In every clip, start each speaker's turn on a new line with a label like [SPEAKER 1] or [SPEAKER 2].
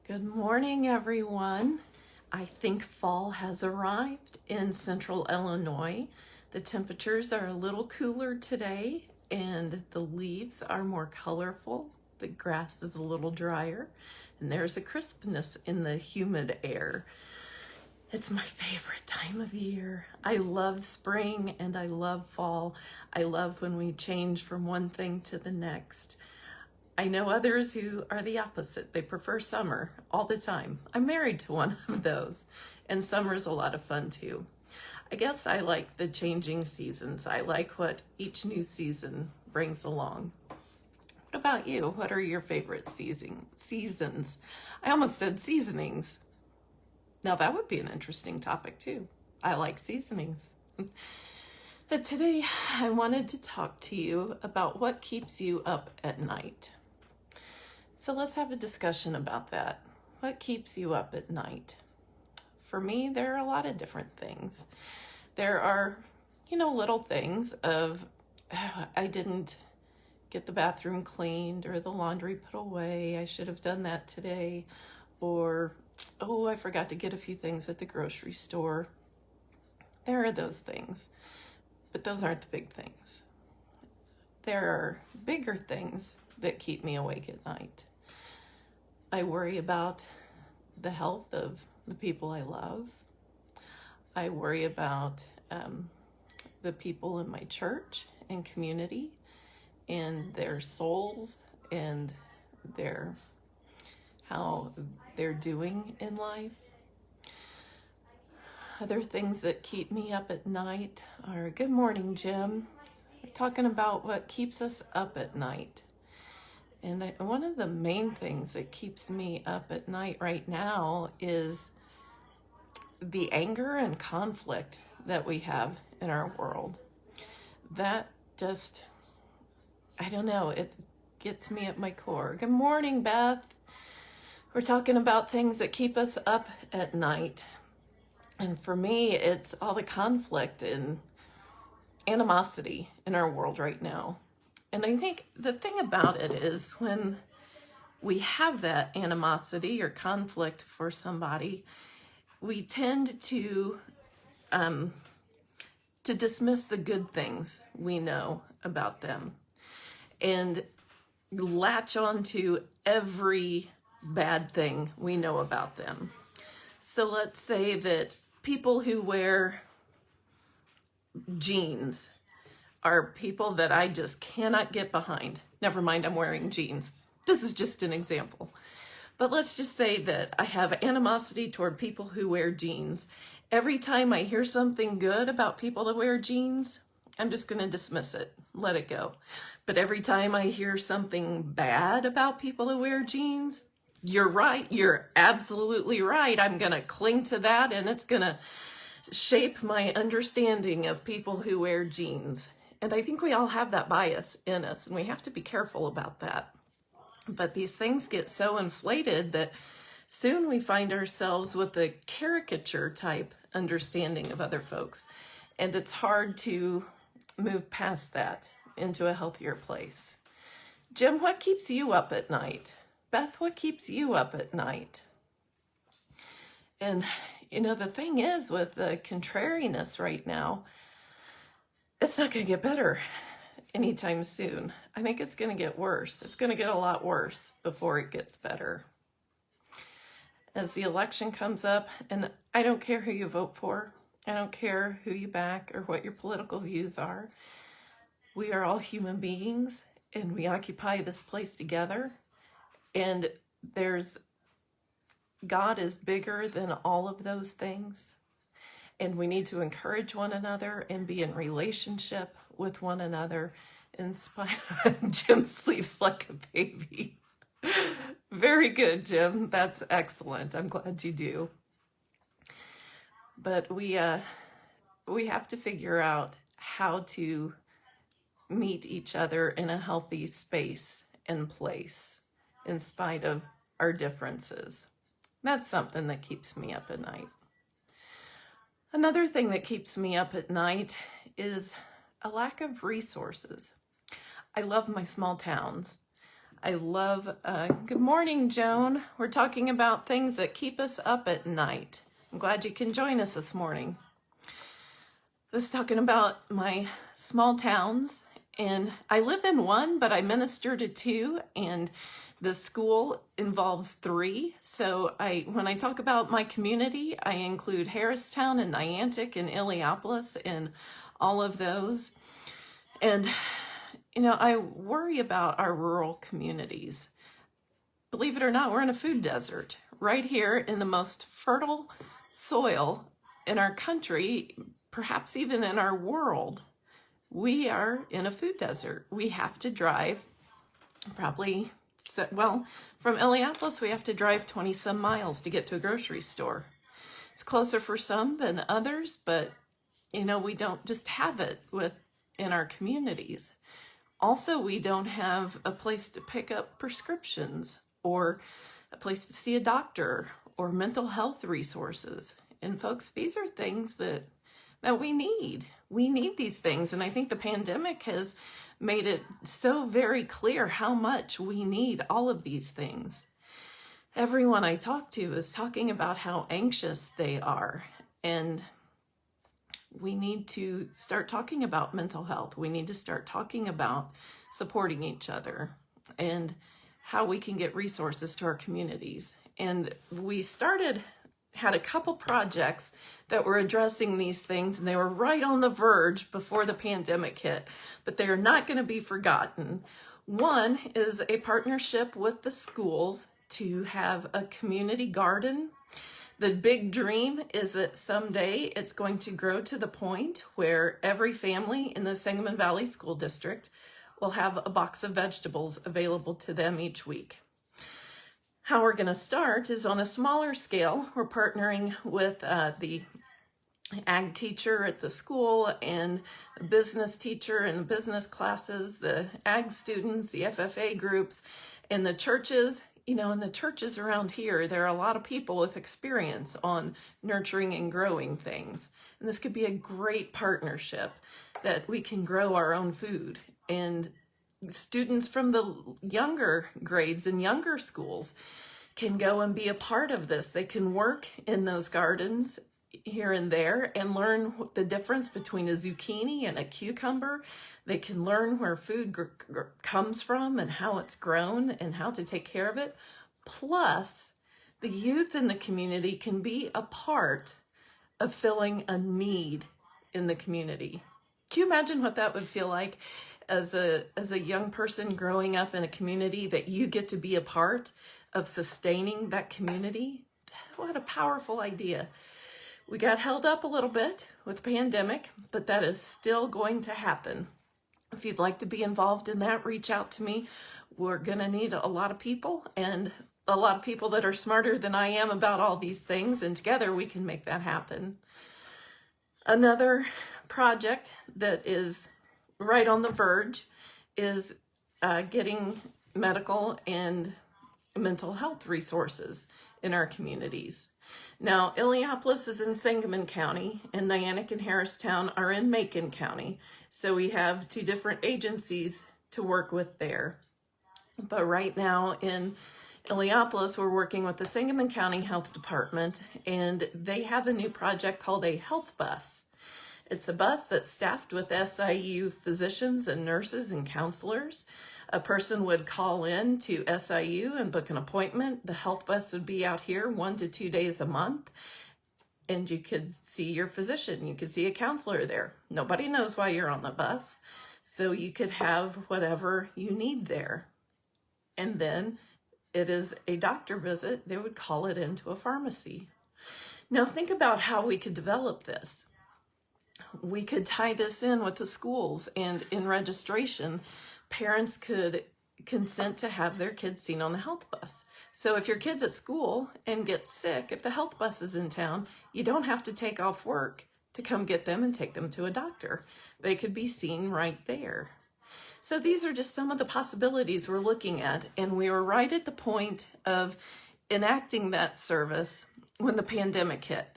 [SPEAKER 1] Good morning, everyone. I think fall has arrived in central Illinois. The temperatures are a little cooler today and the leaves are more colorful. The grass is a little drier and there's a crispness in the humid air. It's my favorite time of year. I love spring and I love fall. I love when we change from one thing to the next. I know others who are the opposite. They prefer summer all the time. I'm married to one of those, and summer is a lot of fun too. I guess I like the changing seasons. I like what each new season brings along. What about you? What are your favorite seasons? I almost said seasonings. Now that would be an interesting topic too. I like seasonings. But today I wanted to talk to you about what keeps you up at night. So let's have a discussion about that. What keeps you up at night? For me, there are a lot of different things. There are, little things of, I didn't get the bathroom cleaned or the laundry put away. I should have done that today. Or, I forgot to get a few things at the grocery store. There are those things, but those aren't the big things. There are bigger things that keep me awake at night. I worry about the health of the people I love. I worry about the people in my church and community and their souls and how they're doing in life. Other things that keep me up at night are, good morning, Jim. We're talking about what keeps us up at night. And one of the main things that keeps me up at night right now is the anger and conflict that we have in our world. That just, I don't know, it gets me at my core. Good morning, Beth. We're talking about things that keep us up at night. And for me, it's all the conflict and animosity in our world right now. And I think the thing about it is when we have that animosity or conflict for somebody, we tend to dismiss the good things we know about them and latch on to every bad thing we know about them. So let's say that people who wear jeans are people that I just cannot get behind. Never mind, I'm wearing jeans. This is just an example. But let's just say that I have animosity toward people who wear jeans. Every time I hear something good about people that wear jeans, I'm just going to dismiss it, let it go. But every time I hear something bad about people that wear jeans, you're right, you're absolutely right. I'm going to cling to that, and it's going to shape my understanding of people who wear jeans. And I think we all have that bias in us, and we have to be careful about that. But these things get so inflated that soon we find ourselves with a caricature type understanding of other folks. And it's hard to move past that into a healthier place. Jim, what keeps you up at night? Beth, what keeps you up at night? And, the thing is with the contrariness right now, it's not going to get better anytime soon. I think it's going to get worse. It's going to get a lot worse before it gets better. As the election comes up, and I don't care who you vote for, I don't care who you back or what your political views are. We are all human beings and we occupy this place together. And God is bigger than all of those things. And we need to encourage one another and be in relationship with one another in spite of Jim sleeps like a baby. Very good, Jim. That's excellent. I'm glad you do. But we have to figure out how to meet each other in a healthy space and place in spite of our differences. That's something that keeps me up at night. Another thing that keeps me up at night is a lack of resources. I love my small towns. I love, good morning, Joan. We're talking about things that keep us up at night. I'm glad you can join us this morning. I was talking about my small towns, and I live in one, but I minister to two, and the school involves three. So when I talk about my community, I include Harristown and Niantic and Illiopolis and all of those. And I worry about our rural communities. Believe it or not, we're in a food desert right here in the most fertile soil in our country, perhaps even in our world. We are in a food desert. We have to drive from Illiopolis, we have to drive 20 some miles to get to a grocery store. It's closer for some than others, but we don't just have it in our communities. Also, we don't have a place to pick up prescriptions or a place to see a doctor or mental health resources. And folks, these are things that we need. We need these things. And I think the pandemic has made it so very clear how much we need all of these things. Everyone I talk to is talking about how anxious they are. And we need to start talking about mental health. We need to start talking about supporting each other and how we can get resources to our communities. And we had a couple projects that were addressing these things, and they were right on the verge before the pandemic hit, but they are not going to be forgotten. One is a partnership with the schools to have a community garden. The big dream is that someday it's going to grow to the point where every family in the Sangamon Valley School District will have a box of vegetables available to them each week. How we're going to start is on a smaller scale. We're partnering with the ag teacher at the school and a business teacher in the business classes, the ag students, the FFA groups, and the churches. In the churches around here, there are a lot of people with experience on nurturing and growing things. And this could be a great partnership that we can grow our own food. And students from the younger grades and younger schools can go and be a part of this. They can work in those gardens here and there and learn the difference between a zucchini and a cucumber. They can learn where food comes from and how it's grown and how to take care of it. Plus, the youth in the community can be a part of filling a need in the community. Can you imagine what that would feel like as a young person growing up in a community that you get to be a part of sustaining that community? What a powerful idea. We got held up a little bit with the pandemic, but that is still going to happen. If you'd like to be involved in that, reach out to me. We're going to need a lot of people and a lot of people that are smarter than I am about all these things, and together we can make that happen. Another project that is right on the verge is getting medical and mental health resources in our communities. Now, Illiopolis is in Sangamon County, and Niantic and Harristown are in Macon County. So we have two different agencies to work with there. But right now in Illiopolis, we're working with the Sangamon County Health Department, and they have a new project called a health bus. It's a bus that's staffed with SIU physicians and nurses and counselors. A person would call in to SIU and book an appointment. The health bus would be out here 1 to 2 days a month, and you could see your physician. You could see a counselor there. Nobody knows why you're on the bus, so you could have whatever you need there. And then it is a doctor visit. They would call it into a pharmacy. Now think about how we could develop this. We could tie this in with the schools, and in registration, parents could consent to have their kids seen on the health bus. So if your kid's at school and gets sick, if the health bus is in town, you don't have to take off work to come get them and take them to a doctor. They could be seen right there. So these are just some of the possibilities we're looking at, and we were right at the point of enacting that service when the pandemic hit.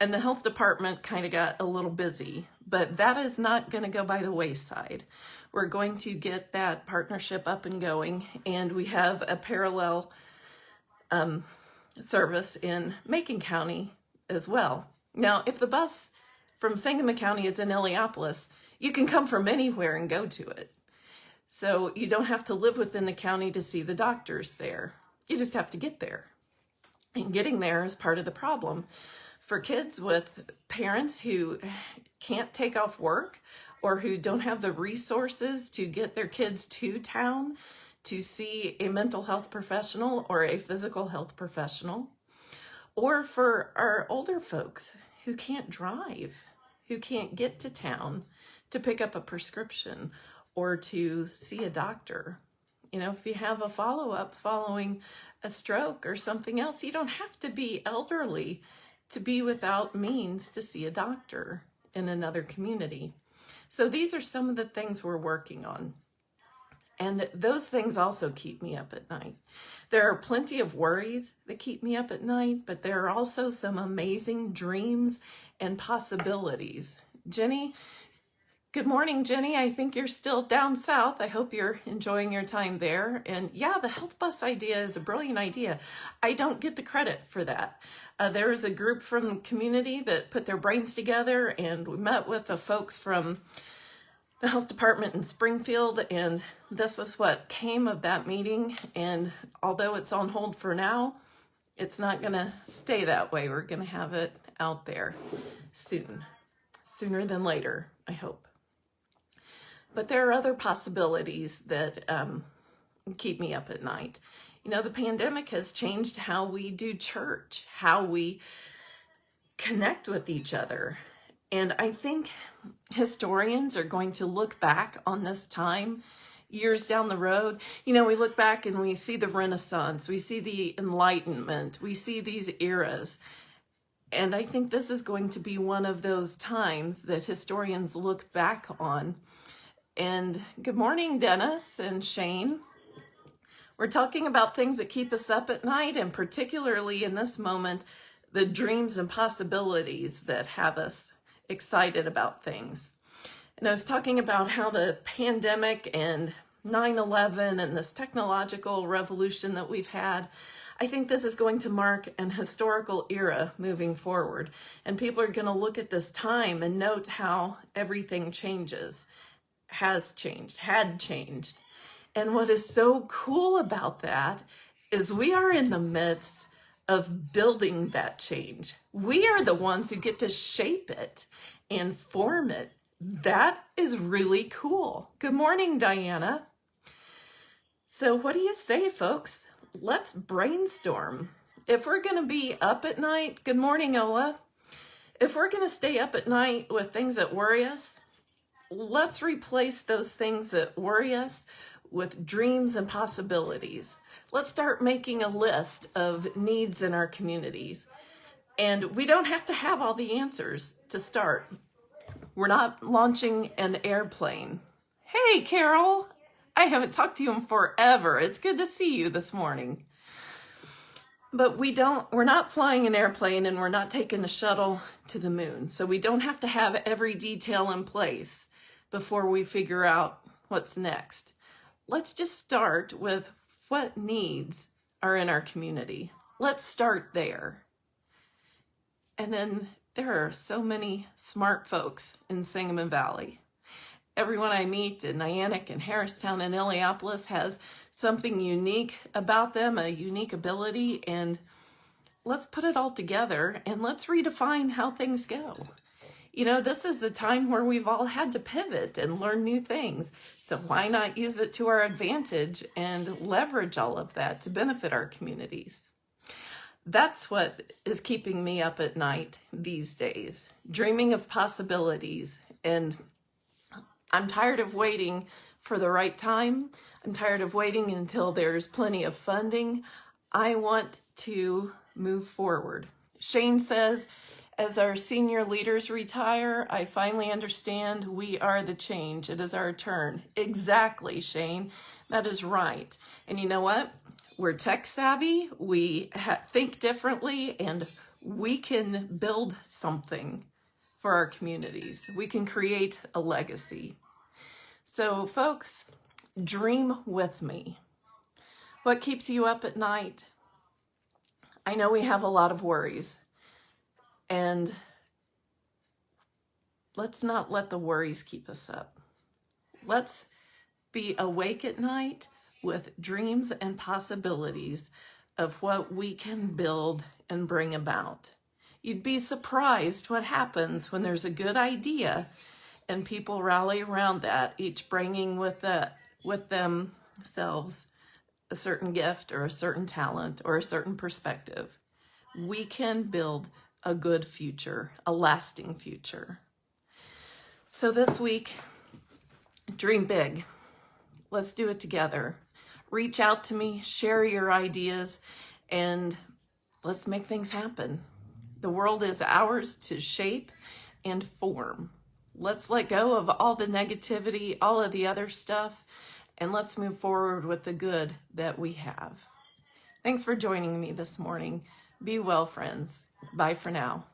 [SPEAKER 1] And the health department kind of got a little busy, but that is not going to go by the wayside. We're going to get that partnership up and going, and we have a parallel service in Macon County as well. Now, if the bus from Sangamon County is in Illiopolis, you can come from anywhere and go to it. So you don't have to live within the county to see the doctors there. You just have to get there. And getting there is part of the problem. For kids with parents who can't take off work or who don't have the resources to get their kids to town to see a mental health professional or a physical health professional, or for our older folks who can't drive, who can't get to town to pick up a prescription or to see a doctor. You know, if you have a follow-up following a stroke or something else, you don't have to be elderly to be without means to see a doctor in another community. So these are some of the things we're working on. And those things also keep me up at night. There are plenty of worries that keep me up at night, but there are also some amazing dreams and possibilities. Jenny, good morning, Jenny. I think you're still down south. I hope you're enjoying your time there. And yeah, the health bus idea is a brilliant idea. I don't get the credit for that. There was a group from the community that put their brains together, and we met with the folks from the health department in Springfield, and this is what came of that meeting. And although it's on hold for now, it's not going to stay that way. We're going to have it out there soon, sooner than later, I hope. But there are other possibilities that keep me up at night. You know, the pandemic has changed how we do church, how we connect with each other. And I think historians are going to look back on this time years down the road. You know, we look back and we see the Renaissance, we see the Enlightenment, we see these eras. And I think this is going to be one of those times that historians look back on. And good morning, Dennis and Shane. We're talking about things that keep us up at night, and particularly in this moment, the dreams and possibilities that have us excited about things. And I was talking about how the pandemic and 9/11 and this technological revolution that we've had, I think this is going to mark an historical era moving forward. And people are going to look at this time and note how everything changes, has changed, had changed. And what is so cool about that is we are in the midst of building that change. We are the ones who get to shape it and form it. That is really cool. Good morning, Diana. So what do you say, folks? Let's brainstorm. If we're going to be up at night, good morning, Ola. If we're going to stay up at night with things that worry us, let's replace those things that worry us with dreams and possibilities. Let's start making a list of needs in our communities. And we don't have to have all the answers to start. We're not launching an airplane. Hey, Carol, I haven't talked to you in forever. It's good to see you this morning. But we're not flying an airplane, and we're not taking a shuttle to the moon. So we don't have to have every detail in place before we figure out what's next. Let's just start with what needs are in our community. Let's start there. And then there are so many smart folks in Sangamon Valley. Everyone I meet in Niantic and Harristown and Illiopolis has something unique about them, a unique ability, and let's put it all together and let's redefine how things go. You know, this is the time where we've all had to pivot and learn new things. So why not use it to our advantage and leverage all of that to benefit our communities? That's what is keeping me up at night these days, dreaming of possibilities. And I'm tired of waiting for the right time. I'm tired of waiting until there's plenty of funding. I want to move forward. Shane says, as our senior leaders retire, I finally understand we are the change. It is our turn. Exactly, Shane. That is right. And you know what? We're tech savvy. We think differently, and we can build something for our communities. We can create a legacy. So folks, dream with me. What keeps you up at night? I know we have a lot of worries, and let's not let the worries keep us up. Let's be awake at night with dreams and possibilities of what we can build and bring about. You'd be surprised what happens when there's a good idea and people rally around that, each bringing with themselves a certain gift or a certain talent or a certain perspective. We can build a good future, a lasting future. So this week, dream big. Let's do it together. Reach out to me, share your ideas, and let's make things happen. The world is ours to shape and form. Let's let go of all the negativity, all of the other stuff, and let's move forward with the good that we have. Thanks for joining me this morning. Be well, friends. Bye for now.